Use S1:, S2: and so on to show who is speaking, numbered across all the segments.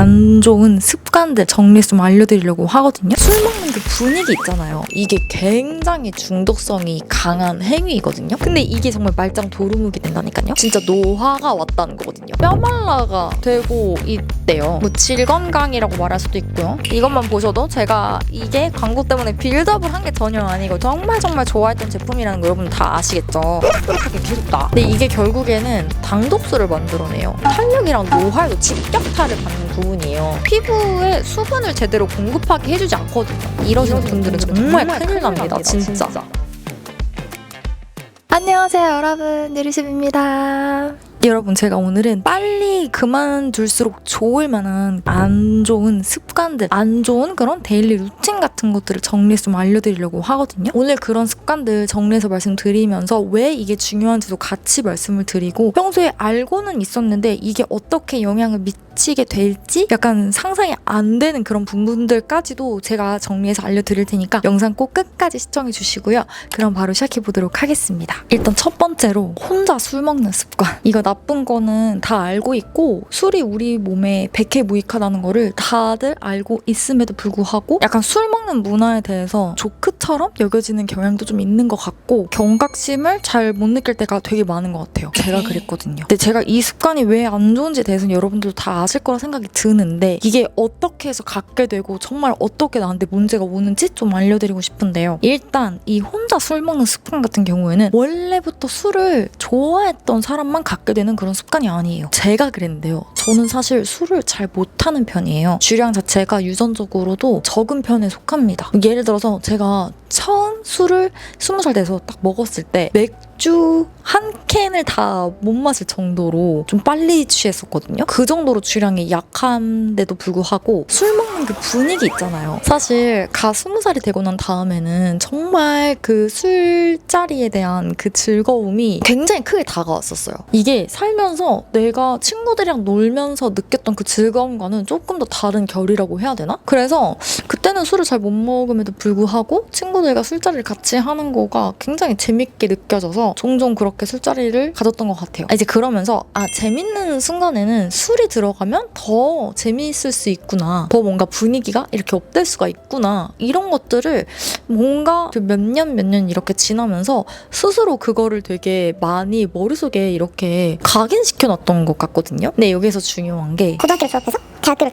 S1: 안 좋은 습관들 정리해서 좀 알려드리려고 하거든요. 술 먹는 그 분위기 있잖아요. 이게 굉장히 중독성이 강한 행위이거든요. 근데 이게 정말 말짱 도루묵이 된다니까요. 진짜 노화가 왔다는 거거든요. 뼈말라가 되고 있대요. 뭐 질건강이라고 말할 수도 있고요. 이것만 보셔도 제가 이게 광고 때문에 빌드업을 한 게 전혀 아니고 정말 좋아했던 제품이라는 거 여러분 다 아시겠죠? 하게 귀엽다. 근데 이게 결국에는 당독수를 만들어내요. 탄력이랑 노화에도 직격타를 받는 부분이에요. 피부에 수분을 제대로 공급하게 해주지 않거든요. 이러시는 분들은 정말 큰일 납니다. 진짜. 안녕하세요 여러분, 느리십입니다. 여러분, 제가 오늘은 빨리 그만둘수록 좋을 만한 안 좋은 습관들, 안 좋은 그런 데일리 루틴 같은 것들을 정리해서 좀 알려드리려고 하거든요. 오늘 그런 습관들 정리해서 말씀드리면서 왜 이게 중요한지도 같이 말씀을 드리고, 평소에 알고는 있었는데 이게 어떻게 영향을 미치게 될지 약간 상상이 안 되는 그런 부분들까지도 제가 정리해서 알려드릴 테니까 영상 꼭 끝까지 시청해 주시고요. 그럼 바로 시작해 보도록 하겠습니다. 일단 첫 번째로, 혼자 술 먹는 습관. 이거 나쁜 거는 다 알고 있고 술이 우리 몸에 백해무익하다는 거를 다들 알고 있음에도 불구하고 약간 술 먹는 문화에 대해서 조크처럼 여겨지는 경향도 좀 있는 것 같고, 경각심을 잘 못 느낄 때가 되게 많은 것 같아요. 제가 그랬거든요. 근데 제가 이 습관이 왜 안 좋은지에 대해서는 여러분들도 다 아실 거라 생각이 드는데, 이게 어떻게 해서 갖게 되고 정말 어떻게 나한테 문제가 오는지 좀 알려드리고 싶은데요. 일단 이 혼자 술 먹는 습관 같은 경우에는 원래부터 술을 좋아했던 사람만 갖게 되는 그런 습관이 아니에요. 제가 그랬는데요. 저는 사실 술을 잘 못하는 편이에요. 주량 자체가 유전적으로도 적은 편에 속합니다. 예를 들어서 제가 처음 술을 20살 돼서 딱 먹었을 때 맥주 한 캔을 다 못 마실 정도로 좀 빨리 취했었거든요. 그 정도로 주량이 약한데도 불구하고 술 먹는 그 분위기 있잖아요. 사실 20살이 되고 난 다음에는 정말 그 술자리에 대한 그 즐거움이 굉장히 크게 다가왔었어요. 이게 살면서 내가 친구들이랑 놀면서 느꼈던 그 즐거움과는 조금 더 다른 결이라고 해야 되나? 그래서 그때는 술을 잘 못 먹음에도 불구하고 친구들과 술자리를 같이 하는 거가 굉장히 재밌게 느껴져서 종종 그렇게 술자리를 가졌던 것 같아요. 이제 그러면서 재밌는 순간에는 술이 들어가면 더 재미있을 수 있구나, 더 뭔가 분위기가 이렇게 업될 수가 있구나, 이런 것들을 뭔가 몇 년 이렇게 지나면서 스스로 그거를 되게 많이 머릿속에 이렇게 각인시켜놨던 것 같거든요. 근데 여기서 중요한 게,
S2: 고등학교를 졸업해서 대학교를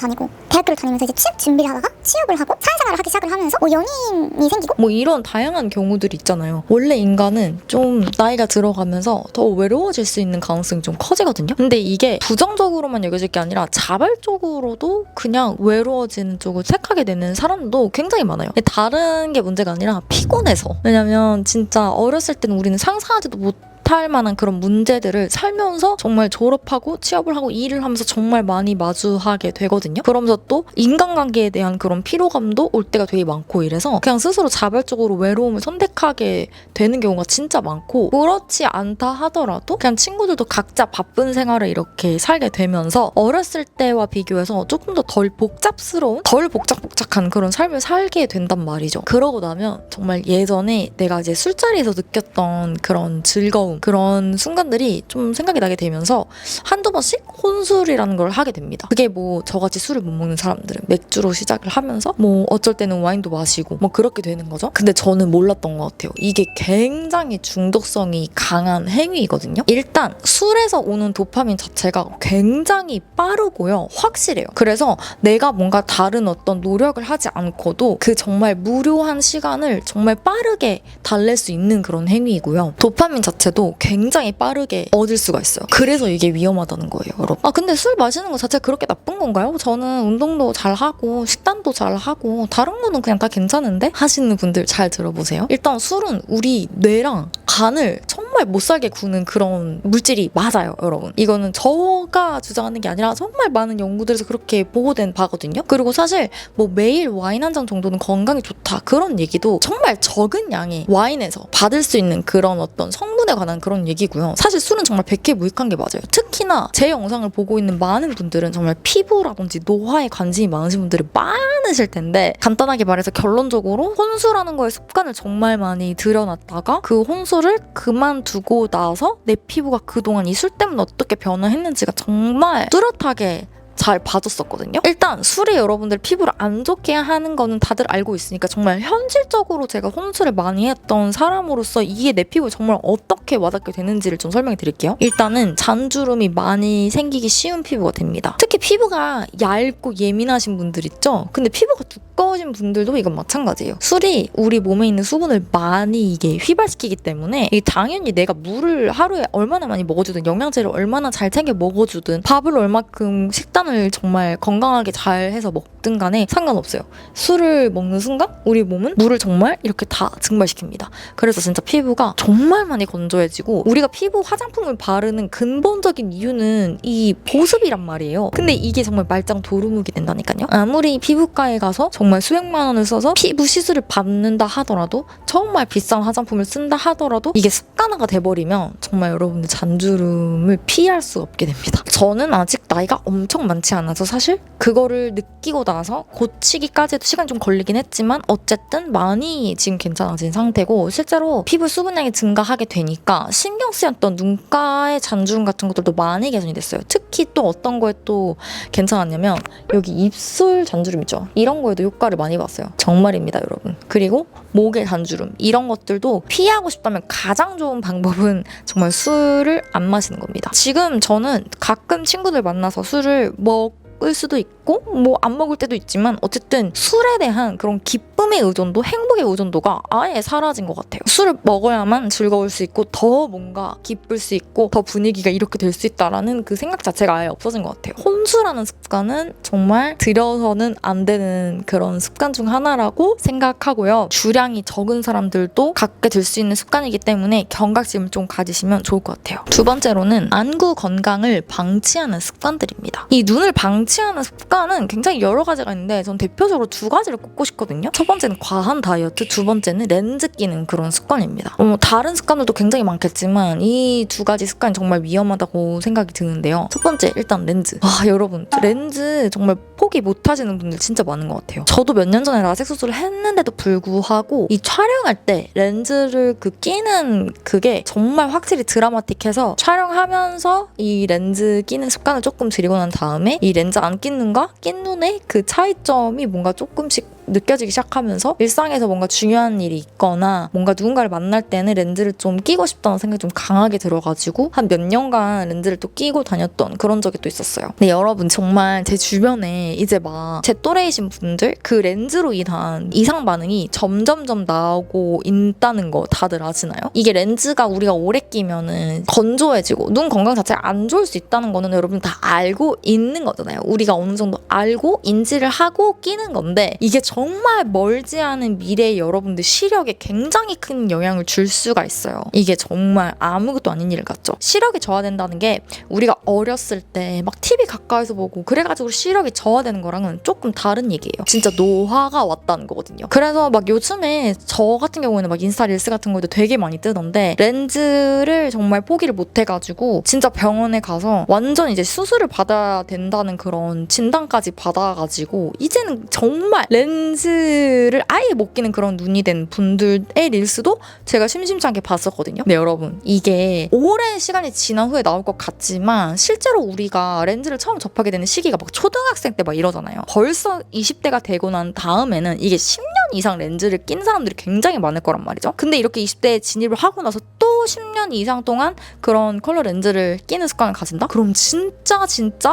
S2: 다니면서 이제 취업 준비를 하다가 취업을 하고 사회생활을 하기 시작을 하면서 연인이 생기고
S1: 뭐 이런 다양한 경우들이 있잖아요. 원래 인간은 좀 나이가 들어가면서 더 외로워질 수 있는 가능성이 좀 커지거든요. 근데 이게 부정적으로만 여겨질 게 아니라 자발적으로도 그냥 외로워지는 쪽을 택하게 되는 사람도 굉장히 많아요. 다른 게 문제가 아니라 피곤해서. 왜냐면 진짜 어렸을 때는 우리는 상상하지도 못할 만한 그런 문제들을 살면서 정말 졸업하고 취업을 하고 일을 하면서 정말 많이 마주하게 되거든요. 그러면서 또 인간관계에 대한 그런 피로감도 올 때가 되게 많고, 이래서 그냥 스스로 자발적으로 외로움을 선택하게 되는 경우가 진짜 많고, 그렇지 않다 하더라도 그냥 친구들도 각자 바쁜 생활을 이렇게 살게 되면서 어렸을 때와 비교해서 조금 더 덜 복잡스러운, 덜 복작복작한 그런 삶을 살게 된단 말이죠. 그러고 나면 정말 예전에 내가 이제 술자리에서 느꼈던 그런 즐거움, 그런 순간들이 좀 생각이 나게 되면서 한두 번씩 혼술이라는 걸 하게 됩니다. 그게 뭐 저같이 술을 못 먹는 사람들은 맥주로 시작을 하면서 뭐 어쩔 때는 와인도 마시고 뭐 그렇게 되는 거죠. 근데 저는 몰랐던 것 같아요. 이게 굉장히 중독성이 강한 행위이거든요. 일단 술에서 오는 도파민 자체가 굉장히 빠르고요, 확실해요. 그래서 내가 뭔가 다른 어떤 노력을 하지 않고도 그 정말 무료한 시간을 정말 빠르게 달랠 수 있는 그런 행위이고요. 도파민 자체도 굉장히 빠르게 얻을 수가 있어요. 그래서 이게 위험하다는 거예요, 여러분. 근데 술 마시는 거 자체가 그렇게 나쁜 건가요? 저는 운동도 잘하고 식단도 잘하고 다른 거는 그냥 다 괜찮은데? 하시는 분들 잘 들어보세요. 일단 술은 우리 뇌랑 간을 정말 못 살게 구는 그런 물질이 맞아요, 여러분. 이거는 저가 주장하는 게 아니라 정말 많은 연구들에서 그렇게 보고된 바거든요. 그리고 사실 뭐 매일 와인 한 잔 정도는 건강에 좋다, 그런 얘기도 정말 적은 양의 와인에서 받을 수 있는 그런 어떤 성분에 관한 그런 얘기고요. 사실 술은 정말 백해무익한 게 맞아요. 특히나 제 영상을 보고 있는 많은 분들은 정말 피부라든지 노화에 관심이 많으신 분들이 많으실 텐데, 간단하게 말해서 결론적으로 혼술하는 거에 습관을 정말 많이 들여놨다가 그 혼술을 그만두고 나서 내 피부가 그동안 이 술 때문에 어떻게 변화했는지가 정말 뚜렷하게 잘 봐줬었거든요. 일단 술이 여러분들 피부를 안 좋게 하는 거는 다들 알고 있으니까 정말 현실적으로 제가 혼술을 많이 했던 사람으로서 이게 내 피부에 정말 어떻게 와닿게 되는지를 좀 설명해 드릴게요. 일단은 잔주름이 많이 생기기 쉬운 피부가 됩니다. 특히 피부가 얇고 예민하신 분들 있죠? 근데 피부가 두꺼우신 분들도 이건 마찬가지예요. 술이 우리 몸에 있는 수분을 많이 이게 휘발시키기 때문에 당연히 내가 물을 하루에 얼마나 많이 먹어주든 영양제를 얼마나 잘 챙겨 먹어주든 밥을 얼마큼 식단을 정말 건강하게 잘 해서 먹든 간에 상관없어요. 술을 먹는 순간 우리 몸은 물을 정말 이렇게 다 증발시킵니다. 그래서 진짜 피부가 정말 많이 건조해지고 우리가 피부 화장품을 바르는 근본적인 이유는 이 보습이란 말이에요. 근데 이게 정말 말짱 도루묵이 된다니까요. 아무리 피부과에 가서 정말 수백만 원을 써서 피부 시술을 받는다 하더라도 정말 비싼 화장품을 쓴다 하더라도 이게 습관화가 돼버리면 정말 여러분들 잔주름을 피할 수 없게 됩니다. 저는 아직 나이가 엄청 많지 않아서 사실 그거를 느끼고 나서 고치기까지도 시간이 좀 걸리긴 했지만 어쨌든 많이 지금 괜찮아진 상태고 실제로 피부 수분량이 증가하게 되니까 신경 쓰였던 눈가의 잔주름 같은 것들도 많이 개선이 됐어요. 특히 또 어떤 거에 또 괜찮았냐면 여기 입술 잔주름 있죠? 이런 거에도 효과를 많이 봤어요. 정말입니다, 여러분. 그리고 목의 잔주름 이런 것들도 피하고 싶다면 가장 좋은 방법은 정말 술을 안 마시는 겁니다. 지금 저는 가끔 친구들 만나서 술을 먹을 수도 있고 뭐 안 먹을 때도 있지만 어쨌든 술에 대한 그런 기쁨의 의존도, 행복의 의존도가 아예 사라진 것 같아요. 술을 먹어야만 즐거울 수 있고 더 뭔가 기쁠 수 있고 더 분위기가 이렇게 될 수 있다라는 그 생각 자체가 아예 없어진 것 같아요. 혼술하는 습관은 정말 들여서는 안 되는 그런 습관 중 하나라고 생각하고요. 주량이 적은 사람들도 갖게 될 수 있는 습관이기 때문에 경각심을 좀 가지시면 좋을 것 같아요. 두 번째로는 안구 건강을 방치하는 습관들입니다. 이 눈을 방치하는 습관은 굉장히 여러 가지가 있는데 전 대표적으로 두 가지를 꼽고 싶거든요. 첫 번째는 과한 다이어트, 두 번째는 렌즈 끼는 그런 습관입니다. 다른 습관들도 굉장히 많겠지만 이 두 가지 습관이 정말 위험하다고 생각이 드는데요. 첫 번째, 일단 렌즈. 여러분, 렌즈 정말 포기 못 하시는 분들 진짜 많은 것 같아요. 저도 몇 년 전에 라섹 수술을 했는데도 불구하고 이 촬영할 때 렌즈를 끼는 그게 정말 확실히 드라마틱해서 촬영하면서 이 렌즈 끼는 습관을 조금 들이고 난 다음에 이 렌즈 안 낀 눈과 낀 눈의 그 차이점이 뭔가 조금씩 느껴지기 시작하면서 일상에서 뭔가 중요한 일이 있거나 뭔가 누군가를 만날 때는 렌즈를 좀 끼고 싶다는 생각이 좀 강하게 들어가지고 한 몇 년간 렌즈를 또 끼고 다녔던 그런 적이 또 있었어요. 근데 여러분 정말 제 주변에 이제 막 제 또래이신 분들 그 렌즈로 인한 이상 반응이 점점점 나오고 있다는 거 다들 아시나요? 이게 렌즈가 우리가 오래 끼면은 건조해지고 눈 건강 자체가 안 좋을 수 있다는 거는 여러분 다 알고 있는 거잖아요. 우리가 어느 정도 알고 인지를 하고 끼는 건데 이게 정말 멀지 않은 미래에 여러분들 시력에 굉장히 큰 영향을 줄 수가 있어요. 이게 정말 아무것도 아닌 일 같죠. 시력이 저하된다는 게 우리가 어렸을 때 막 TV 가까이서 보고 그래가지고 시력이 저하되는 거랑은 조금 다른 얘기예요. 진짜 노화가 왔다는 거거든요. 그래서 막 요즘에 저 같은 경우에는 막 인스타 릴스 같은 거에도 되게 많이 뜨던데 렌즈를 정말 포기를 못 해가지고 진짜 병원에 가서 완전 이제 수술을 받아야 된다는 그런 진단까지 받아가지고 이제는 정말 렌즈를 아예 못 끼는 그런 눈이 된 분들의 릴스도 제가 심심치 않게 봤었거든요. 네, 여러분, 이게 오랜 시간이 지난 후에 나올 것 같지만 실제로 우리가 렌즈를 처음 접하게 되는 시기가 막 초등학생 때 막 이러잖아요. 벌써 20대가 되고 난 다음에는 이게 10년 이상 렌즈를 낀 사람들이 굉장히 많을 거란 말이죠. 근데 이렇게 20대에 진입을 하고 나서 또 10년 이상 동안 그런 컬러 렌즈를 끼는 습관을 가진다? 그럼 진짜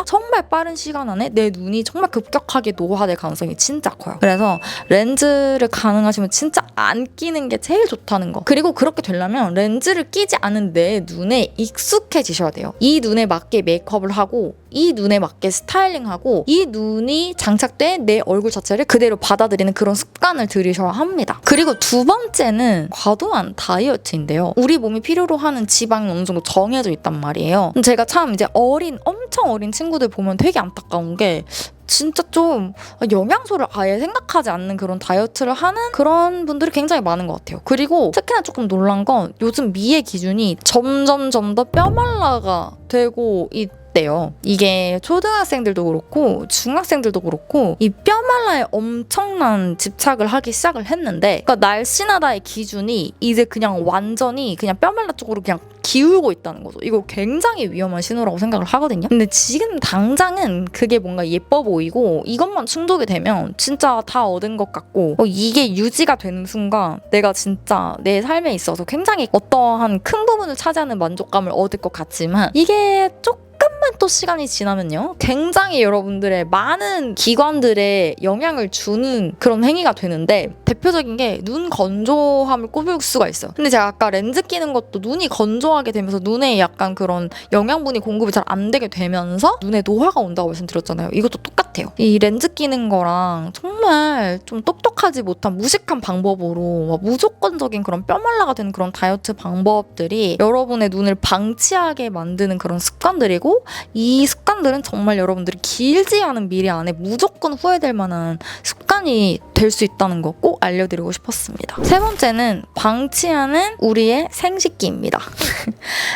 S1: 정말 빠른 시간 안에 내 눈이 정말 급격하게 노화될 가능성이 진짜 커요. 그래서 렌즈를 가능하시면 진짜 안 끼는 게 제일 좋다는 거. 그리고 그렇게 되려면 렌즈를 끼지 않은 내 눈에 익숙해지셔야 돼요. 이 눈에 맞게 메이크업을 하고 이 눈에 맞게 스타일링하고 이 눈이 장착된 내 얼굴 자체를 그대로 받아들이는 그런 습관을 들이셔야 합니다. 그리고 두 번째는 과도한 다이어트인데요. 우리 몸이 필요로 하는 지방이 어느 정도 정해져 있단 말이에요. 제가 참 이제 엄청 어린 친구들 보면 되게 안타까운 게 진짜 좀 영양소를 아예 생각하지 않는 그런 다이어트를 하는 그런 분들이 굉장히 많은 것 같아요. 그리고 특히나 조금 놀란 건 요즘 미의 기준이 점점 더 뼈말라가 되고 똑같대요. 이게 초등학생들도 그렇고 중학생들도 그렇고 이 뼈말라에 엄청난 집착을 하기 시작을 했는데, 그러니까 날씬하다의 기준이 이제 그냥 완전히 그냥 뼈말라 쪽으로 그냥 기울고 있다는 거죠. 이거 굉장히 위험한 신호라고 생각을 하거든요. 근데 지금 당장은 그게 뭔가 예뻐 보이고 이것만 충족이 되면 진짜 다 얻은 것 같고, 이게 유지가 되는 순간 내가 진짜 내 삶에 있어서 굉장히 어떠한 큰 부분을 차지하는 만족감을 얻을 것 같지만, 이게 조금만 또 시간이 지나면요, 굉장히 여러분들의 많은 기관들에 영향을 주는 그런 행위가 되는데, 대표적인 게 눈 건조함을 꼽을 수가 있어요. 근데 제가 아까 렌즈 끼는 것도 눈이 건조하게 되면서 눈에 약간 그런 영양분이 공급이 잘 안 되게 되면서 눈에 노화가 온다고 말씀드렸잖아요. 이것도 똑같아요. 이 렌즈 끼는 거랑 정말 좀 똑똑하지 못한 무식한 방법으로 무조건적인 그런 뼈말라가 되는 그런 다이어트 방법들이 여러분의 눈을 방치하게 만드는 그런 습관들이고, 이 습관들은 정말 여러분들이 길지 않은 미래 안에 무조건 후회될 만한 습관이 될 수 있다는 거 꼭 알려드리고 싶었습니다. 세 번째는 방치하는 우리의 생식기입니다.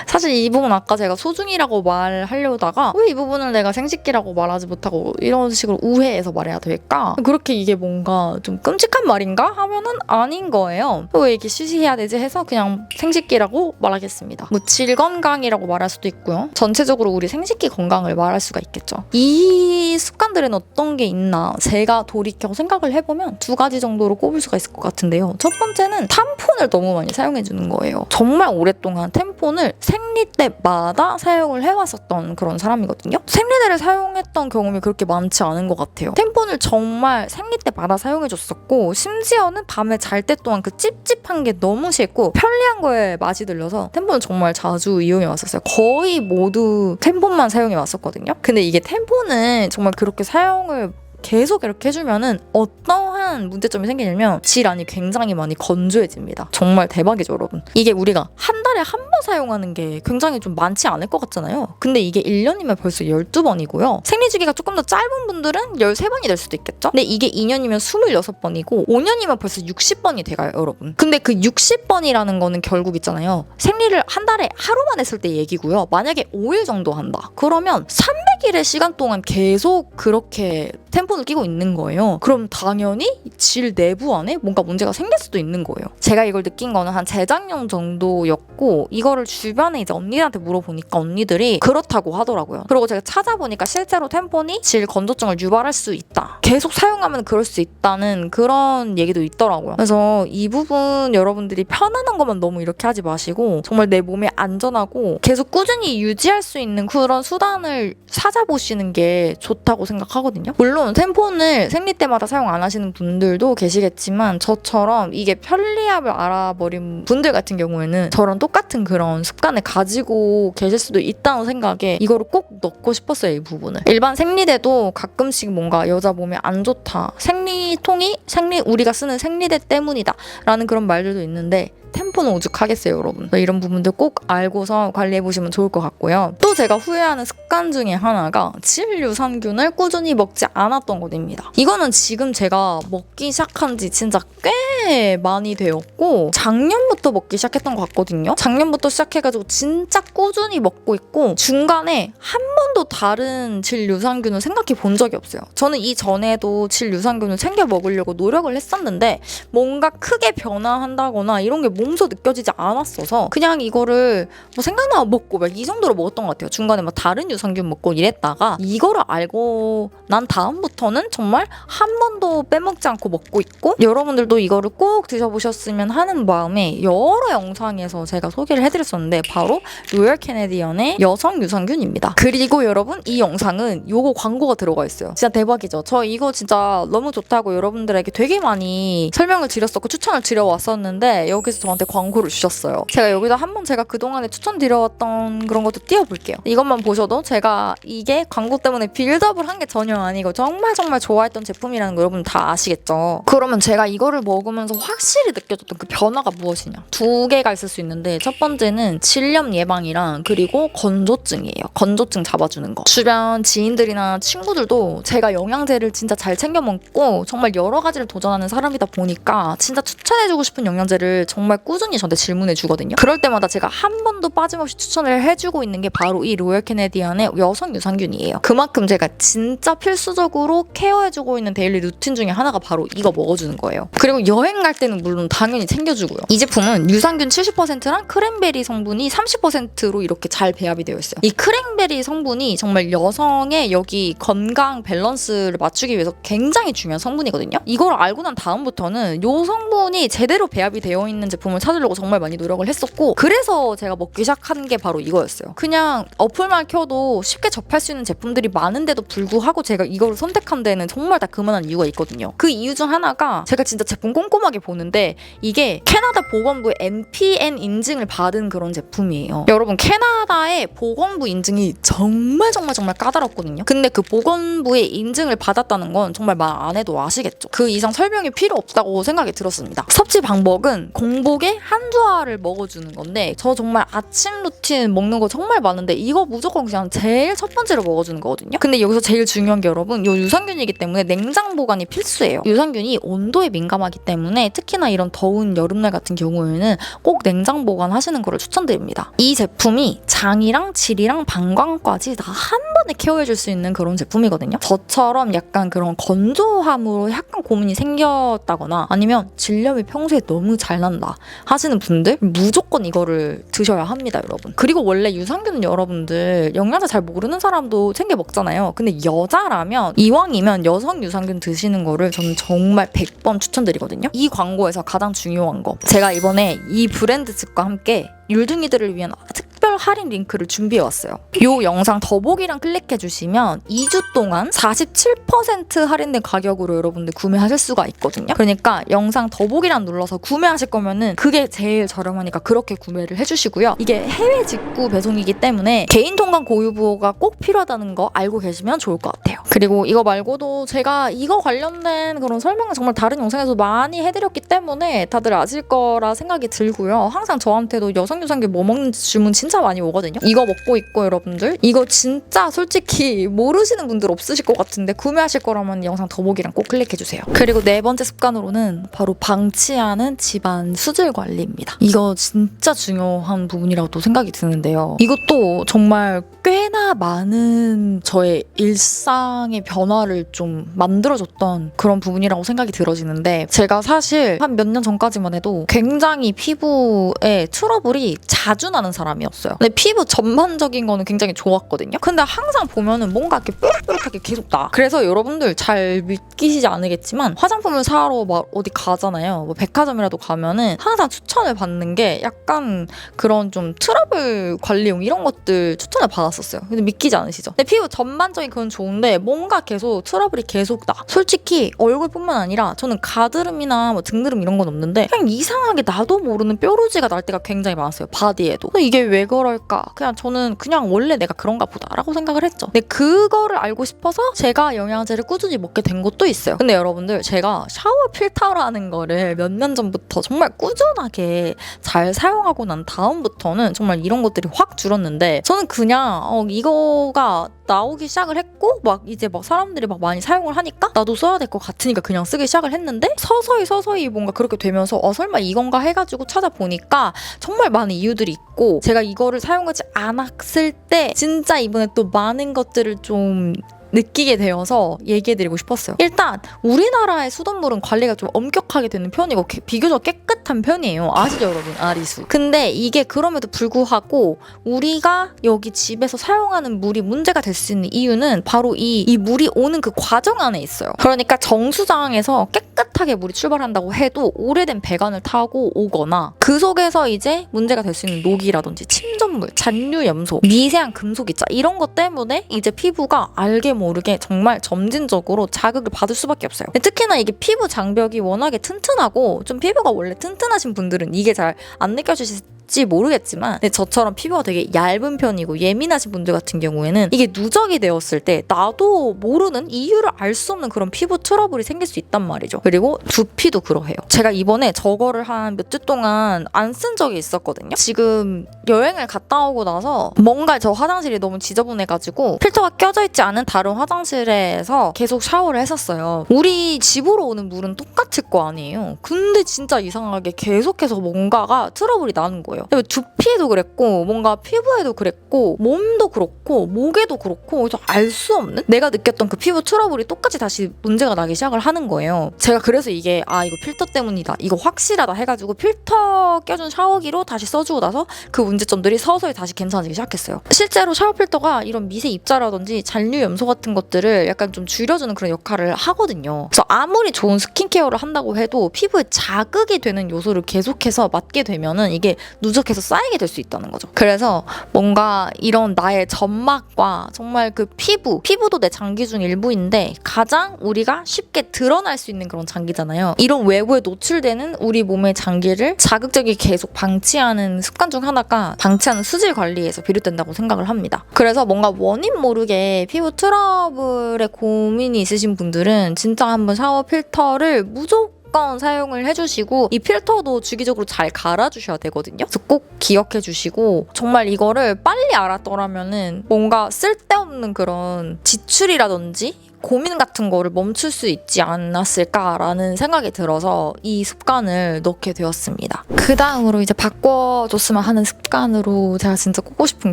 S1: 사실 이 부분 아까 제가 소중이라고 말하려다가 왜 이 부분을 내가 생식기라고 말하지 못하고 이런 식으로 우회해서 말해야 될까? 그렇게 이게 뭔가 좀 끔찍한 말인가? 하면은 아닌 거예요. 왜 이렇게 쉬쉬해야 되지 해서 그냥 생식기라고 말하겠습니다. 뭐 질건강이라고 말할 수도 있고요. 전체적으로 우리 생식기 건강을 말할 수가 있겠죠. 이 습관들은 어떤 게 있나 제가 돌이켜 생각을 해보면 두 가지 정도로 꼽을 수가 있을 것 같은데요. 첫 번째는 탐폰을 너무 많이 사용해주는 거예요. 정말 오랫동안 탐폰을 생리 때마다 사용을 해왔었던 그런 사람이거든요. 생리대를 사용했던 경험이 그렇게 많지 않은 것 같아요. 탐폰을 정말 생리 때마다 사용해줬었고, 심지어는 밤에 잘 때 동안 그 찝찝한 게 너무 싫고 편리한 거에 맛이 들려서 탐폰을 정말 자주 이용해왔었어요. 거의 모두 탐폰만 사용해왔었거든요. 근데 이게 탐폰을 정말 그렇게 사용을 계속 이렇게 해주면은 어떠한 문제점이 생기냐면 질환이 굉장히 많이 건조해집니다. 정말 대박이죠, 여러분. 이게 우리가 한 달에 한 번 사용하는 게 굉장히 좀 많지 않을 것 같잖아요. 근데 이게 1년이면 벌써 12번이고요. 생리주기가 조금 더 짧은 분들은 13번이 될 수도 있겠죠? 근데 이게 2년이면 26번이고 5년이면 벌써 60번이 돼가요, 여러분. 근데 그 60번이라는 거는 결국 있잖아요. 생리를 한 달에 하루만 했을 때 얘기고요. 만약에 5일 정도 한다. 그러면 300일의 시간 동안 계속 그렇게 탐폰을 끼고 있는 거예요. 그럼 당연히 질 내부 안에 뭔가 문제가 생길 수도 있는 거예요. 제가 이걸 느낀 거는 한 재작년 정도였고, 이거를 주변에 이제 언니한테 물어보니까 언니들이 그렇다고 하더라고요. 그리고 제가 찾아보니까 실제로 탐폰이 질 건조증을 유발할 수 있다. 계속 사용하면 그럴 수 있다는 그런 얘기도 있더라고요. 그래서 이 부분 여러분들이 편안한 것만 너무 이렇게 하지 마시고 정말 내 몸에 안전하고 계속 꾸준히 유지할 수 있는 그런 수단을 찾아보시는 게 좋다고 생각하거든요. 물론 탐폰을 생리 때마다 사용 안 하시는 분들도 계시겠지만, 저처럼 이게 편리함을 알아버린 분들 같은 경우에는 저랑 똑같은 그런 습관을 가지고 계실 수도 있다는 생각에 이거를 꼭 넣고 싶었어요, 이 부분을. 일반 생리대도 가끔씩 뭔가 여자 몸에 안 좋다, 생리통이 우리가 쓰는 생리대 때문이다 라는 그런 말들도 있는데, 탐폰은 오죽하겠어요, 여러분. 이런 부분들 꼭 알고서 관리해보시면 좋을 것 같고요. 또 제가 후회하는 습관 중에 하나가 질유산균을 꾸준히 먹지 않았던 것입니다. 이거는 지금 제가 먹기 시작한 지 진짜 꽤 많이 되었고, 작년부터 먹기 시작했던 것 같거든요. 작년부터 시작해가지고 진짜 꾸준히 먹고 있고, 중간에 한 번도 다른 질유산균을 생각해 본 적이 없어요. 저는 이전에도 질유산균을 챙겨 먹으려고 노력을 했었는데 뭔가 크게 변화한다거나 이런 게 몸소 느껴지지 않았어서 그냥 이거를 뭐 생각나면 먹고 막 이 정도로 먹었던 것 같아요. 중간에 막 다른 유산균 먹고 이랬다가 이거를 알고 난 다음부터는 정말 한 번도 빼먹지 않고 먹고 있고, 여러분들도 이거를 꼭 드셔보셨으면 하는 마음에 여러 영상에서 제가 소개를 해드렸었는데 바로 로열 캐네디언의 여성 유산균입니다. 그리고 여러분, 이 영상은 요거 광고가 들어가 있어요. 진짜 대박이죠. 저 이거 진짜 너무 좋다고 여러분들에게 되게 많이 설명을 드렸었고 추천을 드려왔었는데 여기서 저한테 광고를 주셨어요. 제가 여기다 한번 제가 그동안에 추천드려왔던 그런 것도 띄워볼게요. 이것만 보셔도 제가 이게 광고 때문에 빌드업을 한 게 전혀 아니고 정말 좋아했던 제품이라는 거 여러분 다 아시겠죠? 그러면 제가 이거를 먹으면서 확실히 느껴졌던 그 변화가 무엇이냐? 두 개가 있을 수 있는데, 첫 번째는 질염 예방이랑 그리고 건조증이에요. 건조증 잡아주는 거. 주변 지인들이나 친구들도 제가 영양제를 진짜 잘 챙겨 먹고 정말 여러 가지를 도전하는 사람이다 보니까 진짜 추천해주고 싶은 영양제를 정말 꾸준히 저한테 질문해 주거든요. 그럴 때마다 제가 한 번도 빠짐없이 추천을 해주고 있는 게 바로 이 로열 캐네디안의 여성 유산균이에요. 그만큼 제가 진짜 필수적으로 케어해주고 있는 데일리 루틴 중에 하나가 바로 이거 먹어주는 거예요. 그리고 여행 갈 때는 물론 당연히 챙겨주고요. 이 제품은 유산균 70%랑 크랜베리 성분이 30%로 이렇게 잘 배합이 되어 있어요. 이 크랜베리 성분이 정말 여성의 여기 건강 밸런스를 맞추기 위해서 굉장히 중요한 성분이거든요. 이걸 알고 난 다음부터는 이 성분이 제대로 배합이 되어 있는 제품을 찾으려고 정말 많이 노력을 했었고, 그래서 제가 먹기 시작한 게 바로 이거였어요. 그냥 어플만 켜도 쉽게 접할 수 있는 제품들이 많은데도 불구하고 제가 이거를 선택한 데는 정말 다 그만한 이유가 있거든요. 그 이유 중 하나가 제가 진짜 제품 꼼꼼하게 보는데 이게 캐나다 보건부의 MPN 인증을 받은 그런 제품이에요. 여러분, 캐나다의 보건부 인증이 정말 까다롭거든요. 근데 그 보건부의 인증을 받았다는 건 정말 말 안 해도 아시겠죠? 그 이상 설명이 필요 없다고 생각이 들었습니다. 섭취 방법은 공복에 한두 알을 먹어주는 건데, 저 정말 아침 루틴 먹는 거 정말 많은데 이거 무조건 그냥 제일 첫 번째로 먹어주는 거거든요. 근데 여기서 제일 중요한 게 여러분, 이 유산균이기 때문에 냉장 보관이 필수예요. 유산균이 온도에 민감하기 때문에 특히나 이런 더운 여름날 같은 경우에는 꼭 냉장 보관하시는 거를 추천드립니다. 이 제품이 장이랑 질이랑 방광까지 다 한 번에 케어해줄 수 있는 그런 제품이거든요. 저처럼 약간 그런 건조함으로 약간 고민이 생겼다거나 아니면 질염이 평소에 너무 잘 난다 하시는 분들 무조건 이거를 드셔야 합니다, 여러분. 그리고 원래 유산균은 여러분들 영양제 잘 모르는 사람도 챙겨 먹잖아요. 근데 여자라면 이왕이면 여성 유산균 드시는 거를 저는 정말 100번 추천드리거든요. 이 광고에서 가장 중요한 거, 제가 이번에 이 브랜드 측과 함께 율둥이들을 위한 특별 할인 링크를 준비해왔어요. 이 영상 더보기랑 클릭해주시면 2주 동안 47% 할인된 가격으로 여러분들 구매하실 수가 있거든요. 그러니까 영상 더보기랑 눌러서 구매하실 거면은 그게 제일 저렴하니까 그렇게 구매를 해주시고요. 이게 해외 직구 배송이기 때문에 개인 통관 고유부호가 꼭 필요하다는 거 알고 계시면 좋을 것 같아요. 그리고 이거 말고도 제가 이거 관련된 그런 설명을 정말 다른 영상에서 많이 해드렸기 때문에 다들 아실 거라 생각이 들고요. 항상 저한테도 여성 유산균 뭐 먹는지 질문 진짜 많이 오거든요. 이거 먹고 있고 여러분들 이거 진짜 솔직히 모르시는 분들 없으실 것 같은데 구매하실 거라면 영상 더보기랑 꼭 클릭해주세요. 그리고 네 번째 습관으로는 바로 방치하는 집안 수질 관리입니다. 이거 진짜 중요한 부분이라고 생각이 드는데요. 이것도 정말 꽤나 많은 저의 일상의 변화를 좀 만들어줬던 그런 부분이라고 생각이 들어지는데, 제가 사실 한 몇 년 전까지만 해도 굉장히 피부에 트러블이 자주 나는 사람이었어요. 근데 피부 전반적인 거는 굉장히 좋았거든요. 근데 항상 보면은 뭔가 이렇게 뾰루뾰루하게 계속 나. 그래서 여러분들 잘 믿기시지 않으겠지만 화장품을 사러 막 어디 가잖아요. 뭐 백화점이라도 가면은 항상 추천을 받는 게 약간 그런 좀 트러블 관리용 이런 것들 추천을 받았었어요. 근데 믿기지 않으시죠? 근데 피부 전반적인 그건 좋은데 뭔가 계속 트러블이 계속 나. 솔직히 얼굴뿐만 아니라 저는 가드름이나 뭐 등드름 이런 건 없는데 그냥 이상하게 나도 모르는 뾰루지가 날 때가 굉장히 많았어요. 바디에도. 근데 이게 왜 그럴까? 그냥 저는 그냥 원래 내가 그런가 보다라고 생각을 했죠. 근데 그거를 알고 싶어서 제가 영양제를 꾸준히 먹게 된 것도 있어요. 근데 여러분들 제가 샤워 필터라는 거를 몇 년 전부터 정말 꾸준하게 잘 사용하고 난 다음부터는 정말 이런 것들이 확 줄었는데, 저는 그냥 이거가 나오기 시작을 했고 막 이제 막 사람들이 막 많이 사용을 하니까 나도 써야 될 것 같으니까 그냥 쓰기 시작을 했는데, 서서히 뭔가 그렇게 되면서 설마 이건가 해가지고 찾아보니까 정말 많은 이유들이 있고, 제가 이거를 사용하지 않았을 때 진짜 이번에 또 많은 것들을 좀 느끼게 되어서 얘기해드리고 싶었어요. 일단 우리나라의 수돗물은 관리가 좀 엄격하게 되는 편이고 비교적 깨끗한 편이에요. 아시죠 여러분? 아리수. 근데 이게 그럼에도 불구하고 우리가 여기 집에서 사용하는 물이 문제가 될 수 있는 이유는 바로 이 물이 오는 그 과정 안에 있어요. 그러니까 정수장에서 깨끗하게 물이 출발한다고 해도 오래된 배관을 타고 오거나 그 속에서 이제 문제가 될 수 있는 녹이라든지 침전물, 잔류 염소, 미세한 금속이자 이런 것 때문에 이제 피부가 알게 모르게 정말 점진적으로 자극을 받을 수밖에 없어요. 특히나 이게 피부 장벽이 워낙에 튼튼하고 좀 피부가 원래 튼튼하신 분들은 이게 잘 안 느껴지실 될지 모르겠지만 근데 저처럼 피부가 되게 얇은 편이고 예민하신 분들 같은 경우에는 이게 누적이 되었을 때 나도 모르는 이유를 알 수 없는 그런 피부 트러블이 생길 수 있단 말이죠. 그리고 두피도 그러해요. 제가 이번에 저거를 한 몇 주 동안 안 쓴 적이 있었거든요. 지금 여행을 갔다 오고 나서 뭔가 저 화장실이 너무 지저분해가지고 필터가 껴져 있지 않은 다른 화장실에서 계속 샤워를 했었어요. 우리 집으로 오는 물은 똑같을 거 아니에요. 근데 진짜 이상하게 계속해서 뭔가가 트러블이 나는 거예요. 두피에도 그랬고 뭔가 피부에도 그랬고 몸도 그렇고 목에도 그렇고 그래서 알 수 없는 내가 느꼈던 그 피부 트러블이 똑같이 다시 문제가 나기 시작을 하는 거예요. 제가 그래서 이게 이거 필터 때문이다. 이거 확실하다 해가지고 필터 껴준 샤워기로 다시 써주고 나서 그 문제점들이 서서히 다시 괜찮아지기 시작했어요. 실제로 샤워 필터가 이런 미세 입자라든지 잔류 염소 같은 것들을 약간 좀 줄여주는 그런 역할을 하거든요. 그래서 아무리 좋은 스킨케어를 한다고 해도 피부에 자극이 되는 요소를 계속해서 맡게 되면은 이게 누적해서 쌓이게 될 수 있다는 거죠. 그래서 뭔가 이런 나의 점막과 정말 그 피부도 내 장기 중 일부인데 가장 우리가 쉽게 드러날 수 있는 그런 장기잖아요. 이런 외부에 노출되는 우리 몸의 장기를 자극적이 계속 방치하는 습관 중 하나가 방치하는 수질 관리에서 비롯된다고 생각을 합니다. 그래서 뭔가 원인 모르게 피부 트러블에 고민이 있으신 분들은 진짜 한번 샤워 필터를 무조건 사용을 해주시고 이 필터도 주기적으로 잘 갈아주셔야 되거든요. 그래서 꼭 기억해 주시고 정말 이거를 빨리 알았더라면은 뭔가 쓸데없는 그런 지출이라든지 고민 같은 거를 멈출 수 있지 않았을까라는 생각이 들어서 이 습관을 넣게 되었습니다. 그 다음으로 이제 바꿔줬으면 하는 습관으로 제가 진짜 꼽고 싶은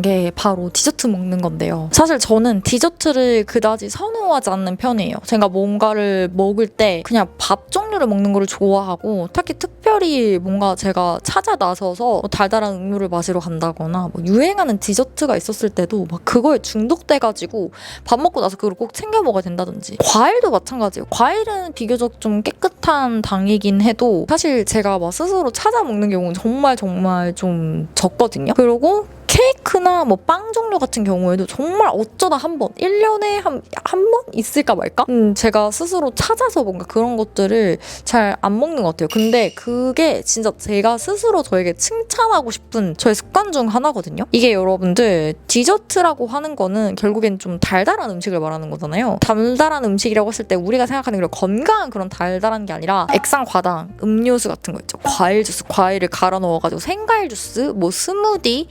S1: 게 바로 디저트 먹는 건데요. 사실 저는 디저트를 그다지 선호하지 않는 편이에요. 제가 뭔가를 먹을 때 그냥 밥 종류를 먹는 거를 좋아하고 특별히 뭔가 제가 찾아 나서서 달달한 음료를 마시러 간다거나 유행하는 디저트가 있었을 때도 막 그거에 중독돼가지고 밥 먹고 나서 그걸 꼭 챙겨 먹어야 된다든지 과일도 마찬가지예요. 과일은 비교적 좀 깨끗한 당이긴 해도 사실 제가 막 스스로 찾아 먹는 경우는 정말 좀 적거든요. 그리고 케이크나 빵 종류 같은 경우에도 정말 어쩌다 한 번, 1년에 한 번 있을까 말까? 제가 스스로 찾아서 뭔가 그런 것들을 잘 안 먹는 것 같아요. 근데 그게 진짜 제가 스스로 저에게 칭찬하고 싶은 저의 습관 중 하나거든요. 이게 여러분들 디저트라고 하는 거는 결국엔 좀 달달한 음식을 말하는 거잖아요. 달달한 음식이라고 했을 때 우리가 생각하는 그런 건강한 그런 달달한 게 아니라 액상 과당, 음료수 같은 거 있죠. 과일 주스, 과일을 갈아 넣어가지고 생과일 주스, 스무디,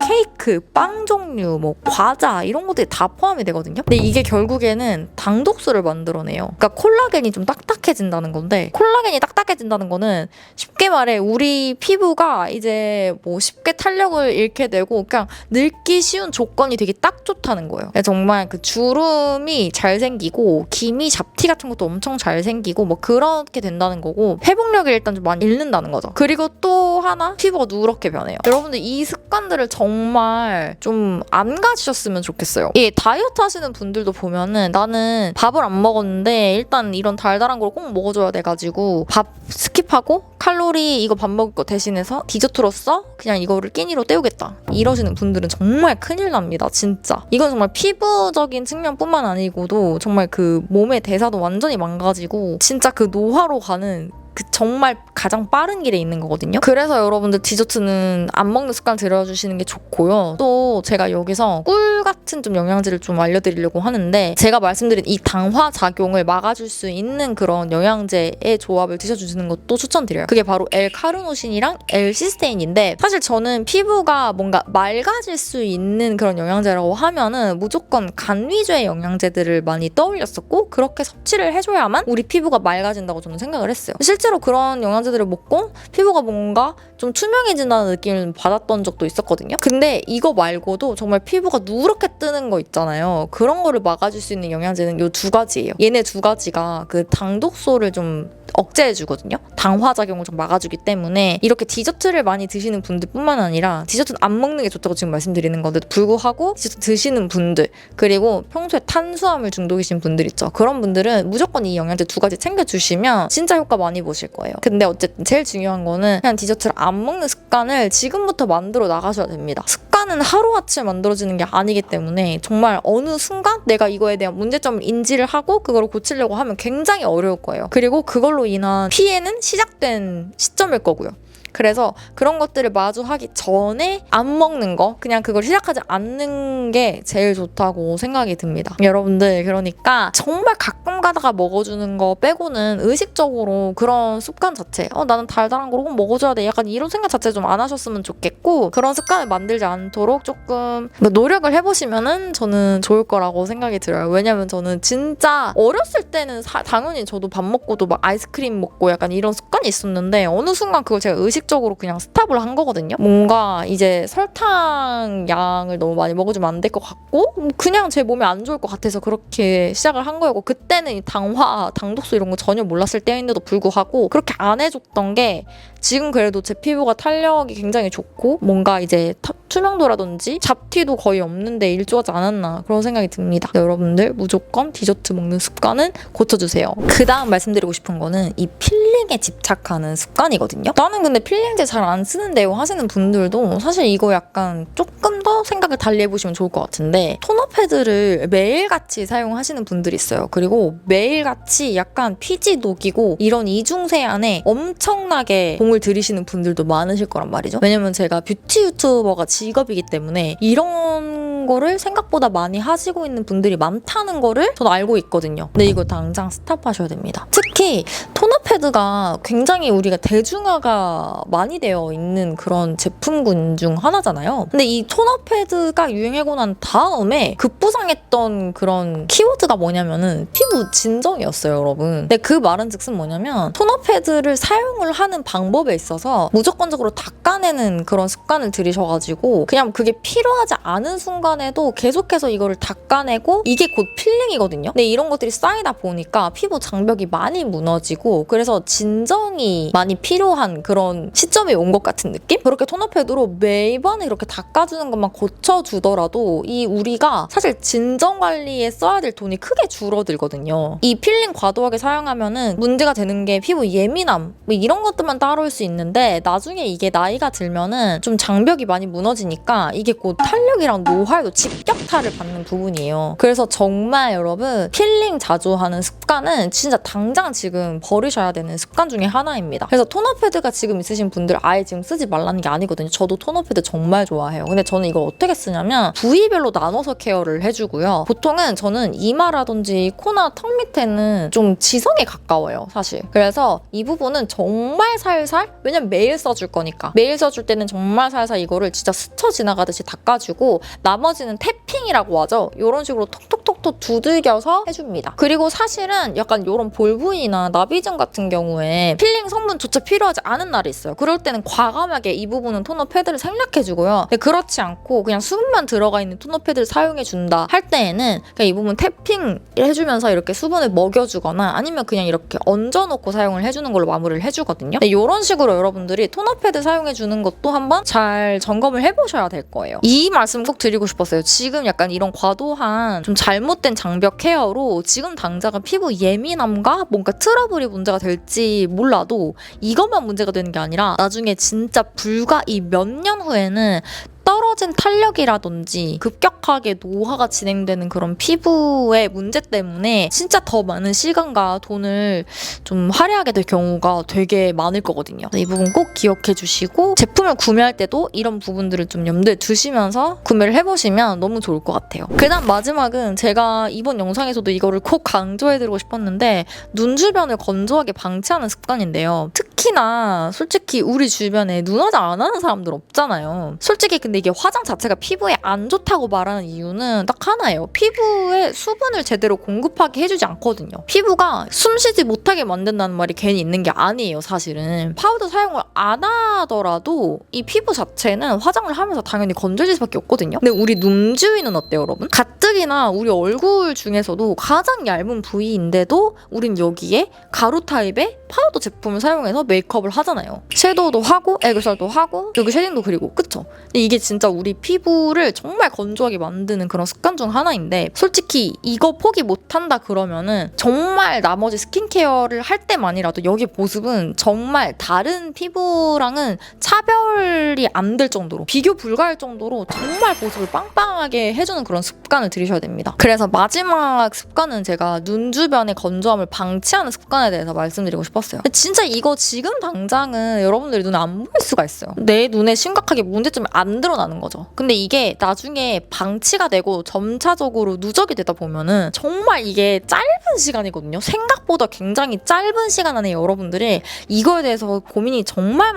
S1: 케이크, 빵 종류, 과자 이런 것들이 다 포함이 되거든요. 근데 이게 결국에는 당독수를 만들어내요. 그러니까 콜라겐이 좀 딱딱해진다는 건데 콜라겐이 딱딱해진다는 거는 쉽게 말해 우리 피부가 이제 쉽게 탄력을 잃게 되고 그냥 늙기 쉬운 조건이 되게 딱 좋다는 거예요. 정말 그 주름이 잘 생기고 기미 잡티 같은 것도 엄청 잘 생기고 그렇게 된다는 거고 회복력이 일단 좀 많이 잃는다는 거죠. 그리고 또 하나 피부가 누렇게 변해요. 여러분들 이 습관들을 정말 좀 안 가지셨으면 좋겠어요. 이 다이어트 하시는 분들도 보면은 나는 밥을 안 먹었는데 일단 이런 달달한 걸 꼭 먹어줘야 돼가지고 밥 스킵하고 칼로리 이거 밥 먹을 거 대신해서 디저트로서 그냥 이거를 끼니로 때우겠다 이러시는 분들은 정말 큰일 납니다. 진짜 이건 정말 피부적인 측면뿐만 아니고도 정말 그 몸의 대사도 완전히 망가지고 진짜 그 노화로 가는 그 정말 가장 빠른 길에 있는 거거든요. 그래서 여러분들 디저트는 안 먹는 습관 들여주시는 게 좋고요. 또 제가 여기서 꿀 같은 좀 영양제를 좀 알려드리려고 하는데 제가 말씀드린 이 당화 작용을 막아줄 수 있는 그런 영양제의 조합을 드셔주시는 것도 추천드려요. 그게 바로 L-카르노신이랑 L-시스테인인데 사실 저는 피부가 뭔가 맑아질 수 있는 그런 영양제라고 하면은 무조건 간 위주의 영양제들을 많이 떠올렸었고 그렇게 섭취를 해줘야만 우리 피부가 맑아진다고 저는 생각을 했어요. 실제로 그런 영양제들을 먹고 피부가 뭔가 좀 투명해진다는 느낌을 받았던 적도 있었거든요. 근데 이거 말고도 정말 피부가 누렇게 뜨는 거 있잖아요. 그런 거를 막아줄 수 있는 영양제는 이 두 가지예요. 얘네 두 가지가 그 당독소를 좀 억제해주거든요. 당화작용을 좀 막아주기 때문에 이렇게 디저트를 많이 드시는 분들뿐만 아니라 디저트는 안 먹는 게 좋다고 지금 말씀드리는 건데도 불구하고 디저트 드시는 분들 그리고 평소에 탄수화물 중독이신 분들 있죠. 그런 분들은 무조건 이 영양제 두 가지 챙겨주시면 진짜 효과 많이 보실 거예요. 근데 어쨌든 제일 중요한 거는 그냥 디저트를 안 먹는 습관을 지금부터 만들어 나가셔야 됩니다. 습관은 하루아침에 만들어지는 게 아니기 때문에 정말 어느 순간 내가 이거에 대한 문제점을 인지를 하고 그걸 고치려고 하면 굉장히 어려울 거예요. 그리고 그걸로 인한 피해는 시작된 시점일 거고요. 그래서 그런 것들을 마주하기 전에 안 먹는 거, 그냥 그걸 시작하지 않는 게 제일 좋다고 생각이 듭니다. 여러분들, 그러니까 정말 가끔 가다가 먹어주는 거 빼고는 의식적으로 그런 습관 자체, 나는 달달한 거 꼭 먹어줘야 돼, 약간 이런 생각 자체 좀 안 하셨으면 좋겠고, 그런 습관을 만들지 않도록 조금 노력을 해보시면은 저는 좋을 거라고 생각이 들어요. 왜냐면 저는 진짜 어렸을 때는 당연히 저도 밥 먹고도 막 아이스크림 먹고 약간 이런 습관이 있었는데, 어느 순간 그걸 제가 의식적으로 그냥 스탑을 한 거거든요. 뭔가 이제 설탕 양을 너무 많이 먹어주면 안 될 것 같고, 그냥 제 몸에 안 좋을 것 같아서 그렇게 시작을 한 거였고, 그때는 이 당화, 당독소 이런 거 전혀 몰랐을 때인데도 불구하고 그렇게 안 해줬던 게, 지금 그래도 제 피부가 탄력이 굉장히 좋고 뭔가 이제 투명도라든지 잡티도 거의 없는데 일조하지 않았나, 그런 생각이 듭니다. 여러분들 무조건 디저트 먹는 습관은 고쳐주세요. 그 다음 말씀드리고 싶은 거는 이 필링에 집착하는 습관이거든요. 나는 근데 필링제 잘 안 쓰는데요 하시는 분들도 사실 이거 약간 조금 더 생각을 달리 해보시면 좋을 것 같은데, 토너 패드를 매일같이 사용하시는 분들이 있어요. 그리고 매일같이 약간 피지 녹이고 이런 이중세안에 엄청나게 공을 들이시는 분들도 많으실 거란 말이죠. 왜냐면 제가 뷰티 유튜버가 직업이기 때문에 이런 거를 생각보다 많이 하시고 있는 분들이 많다는 거를 저는 알고 있거든요. 근데 이거 당장 스탑하셔야 됩니다. 특히 토너 패드가 굉장히 우리가 대중화가 많이 되어 있는 그런 제품군 중 하나잖아요. 근데 이 토너 패드가 유행하고 난 다음에 급부상했던 그런 키워드가 뭐냐면은 피부 진정이었어요, 여러분. 근데 그 말은 즉슨 뭐냐면, 토너 패드를 사용을 하는 방법에 있어서 무조건적으로 닦아내는 그런 습관을 들이셔가지고 그냥 그게 필요하지 않은 순간에도 계속해서 이거를 닦아내고, 이게 곧 필링이거든요. 근데 이런 것들이 쌓이다 보니까 피부 장벽이 많이 무너지고, 그래서 진정이 많이 필요한 그런 시점이 온 것 같은 느낌? 그렇게 토너 패드로 매번 이렇게 닦아주는 것만 고쳐주더라도 이 우리가 사실 진정 관리에 써야 될 돈이 크게 줄어들거든요. 이 필링 과도하게 사용하면은 문제가 되는 게 피부 예민함, 뭐 이런 것들만 따라올 수 있는데, 나중에 이게 나이가 들면은 좀 장벽이 많이 무너지니까 이게 곧 탄력이랑 노화에도 직격탄을 받는 부분이에요. 그래서 정말 여러분, 필링 자주 하는 습관은 진짜 당장 지금 버리셔야 되는 습관 중에 하나입니다. 그래서 토너 패드가 지금 있으신 분들 아예 지금 쓰지 말라는 게 아니거든요. 저도 토너 패드 정말 좋아해요. 근데 저는 이걸 어떻게 쓰냐면 부위별로 나눠서 케어를 해주고요. 보통은 저는 이마라든지 코나 턱 밑에는 좀 지성에 가까워요, 사실. 그래서 이 부분은 정말 살살, 왜냐면 매일 써줄 거니까 매일 써줄 때는 정말 살살 이거를 진짜 스쳐 지나가듯이 닦아주고, 나머지는 태핑이라고 하죠. 이런 식으로 톡톡톡톡 두들겨서 해줍니다. 그리고 사실은 약간 이런 볼 부위나 나비증 같은 경우에 필링 성분조차 필요하지 않은 날이 있어요. 그럴 때는 과감하게 이 부분은 토너 패드를 생략해주고요. 근데 그렇지 않고 그냥 수분만 들어가 있는 토너 패드를 사용해준다 할 때에는 그냥 이 부분 태핑 해주면서 이렇게 수분을 먹여주거나 아니면 그냥 이렇게 얹어놓고 사용을 해주는 걸로 마무리를 해주거든요. 근데 이런 식으로 여러분들이 토너 패드 사용해주는 것도 한번 잘 점검을 해보셔야 될 거예요. 이 말씀 꼭 드리고 싶었어요. 지금 약간 이런 과도한 좀 잘못된 장벽 케어로 지금 당장은 피부 예민함과 뭔가 트러블이 문제가 될지 몰라도 이것만 문제가 되는 게 아니라 나중에 진짜 불과 이 몇 년 후에는 떨어진 탄력이라든지 급격하게 노화가 진행되는 그런 피부의 문제 때문에 진짜 더 많은 시간과 돈을 좀 할애하게 될 경우가 되게 많을 거거든요. 이 부분 꼭 기억해 주시고 제품을 구매할 때도 이런 부분들을 좀 염두에 두시면서 구매를 해보시면 너무 좋을 것 같아요. 그다음 마지막은 제가 이번 영상에서도 이거를 꼭 강조해드리고 싶었는데, 눈 주변을 건조하게 방치하는 습관인데요. 특히나 솔직히 우리 주변에 눈 화장 안 하는 사람들 없잖아요. 솔직히 근데 이게 화장 자체가 피부에 안 좋다고 말하는 이유는 딱 하나예요. 피부에 수분을 제대로 공급하게 해주지 않거든요. 피부가 숨쉬지 못하게 만든다는 말이 괜히 있는 게 아니에요, 사실은. 파우더 사용을 안 하더라도 이 피부 자체는 화장을 하면서 당연히 건조해질 수밖에 없거든요. 근데 우리 눈 주위는 어때요, 여러분? 가뜩이나 우리 얼굴 중에서도 가장 얇은 부위인데도 우린 여기에 가루 타입의 파우더 제품을 사용해서 메이크업을 하잖아요. 섀도우도 하고 애교살도 하고 여기 쉐딩도 그리고, 그쵸? 근데 이게 진짜 우리 피부를 정말 건조하게 만드는 그런 습관 중 하나인데, 솔직히 이거 포기 못한다 그러면은 정말 나머지 스킨케어를 할 때만이라도 여기 모습은 정말 다른 피부랑은 차별이 안 될 정도로, 비교 불가할 정도로 정말 모습을 빵빵하게 해주는 그런 습관을 들이셔야 주셔야 됩니다. 그래서 마지막 습관은 제가 눈 주변의 건조함을 방치하는 습관에 대해서 말씀드리고 싶었어요. 근데 진짜 이거 지금 당장은 여러분들이 눈에 안 보일 수가 있어요. 내 눈에 심각하게 문제점이 안 드러나는 거죠. 근데 이게 나중에 방치가 되고 점차적으로 누적이 되다 보면은 정말 이게 짧은 시간이거든요. 생각보다 굉장히 짧은 시간 안에 여러분들이 이거에 대해서 고민이 정말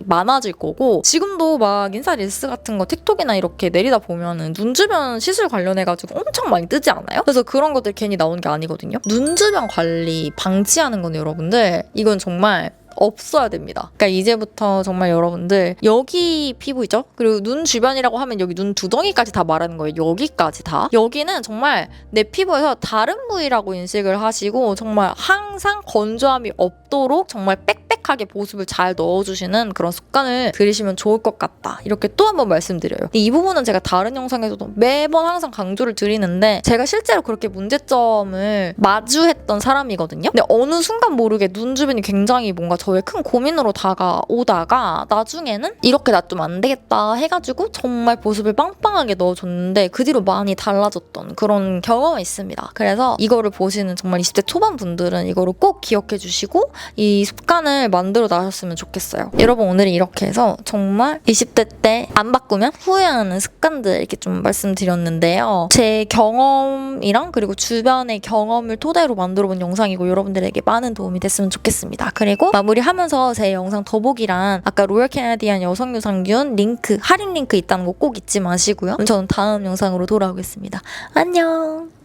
S1: 많아질 거고, 지금도 막 인스타 릴스 같은 거 틱톡이나 이렇게 내리다 보면은 눈 주변 시술 관련해가지고 엄청 많이 뜨지 않아요? 그래서 그런 것들 괜히 나오는 게 아니거든요. 눈 주변 관리 방치하는 건 여러분들 이건 정말 없어야 됩니다. 그러니까 이제부터 정말 여러분들 여기 피부 있죠? 그리고 눈 주변이라고 하면 여기 눈 두덩이까지 다 말하는 거예요. 여기까지 다. 여기는 정말 내 피부에서 다른 부위라고 인식을 하시고 정말 항상 건조함이 없도록 정말 빽빽하게 보습을 잘 넣어주시는 그런 습관을 들이시면 좋을 것 같다. 이렇게 또 한 번 말씀드려요. 이 부분은 제가 다른 영상에서도 매번 항상 강조를 드리는데 제가 실제로 그렇게 문제점을 마주했던 사람이거든요. 근데 어느 순간 모르게 눈 주변이 굉장히 뭔가 저의 큰 고민으로 다가오다가 나중에는 이렇게 놔두면 안 되겠다 해가지고 정말 보습을 빵빵하게 넣어줬는데 그 뒤로 많이 달라졌던 그런 경험이 있습니다. 그래서 이거를 보시는 정말 20대 초반 분들은 이거를 꼭 기억해 주시고 이 습관을 만들어 나셨으면 좋겠어요. 여러분, 오늘은 이렇게 해서 정말 20대 때 안 바꾸면 후회하는 습관들 이렇게 좀 말씀드렸는데요. 제 경험이랑 그리고 주변의 경험을 토대로 만들어본 영상이고 여러분들에게 많은 도움이 됐으면 좋겠습니다. 그리고 마무리하면서 제 영상 더보기란 아까 로열 캐나디안 여성 유산균 링크, 할인 링크 있다는 거 꼭 잊지 마시고요. 저는 다음 영상으로 돌아오겠습니다. 안녕.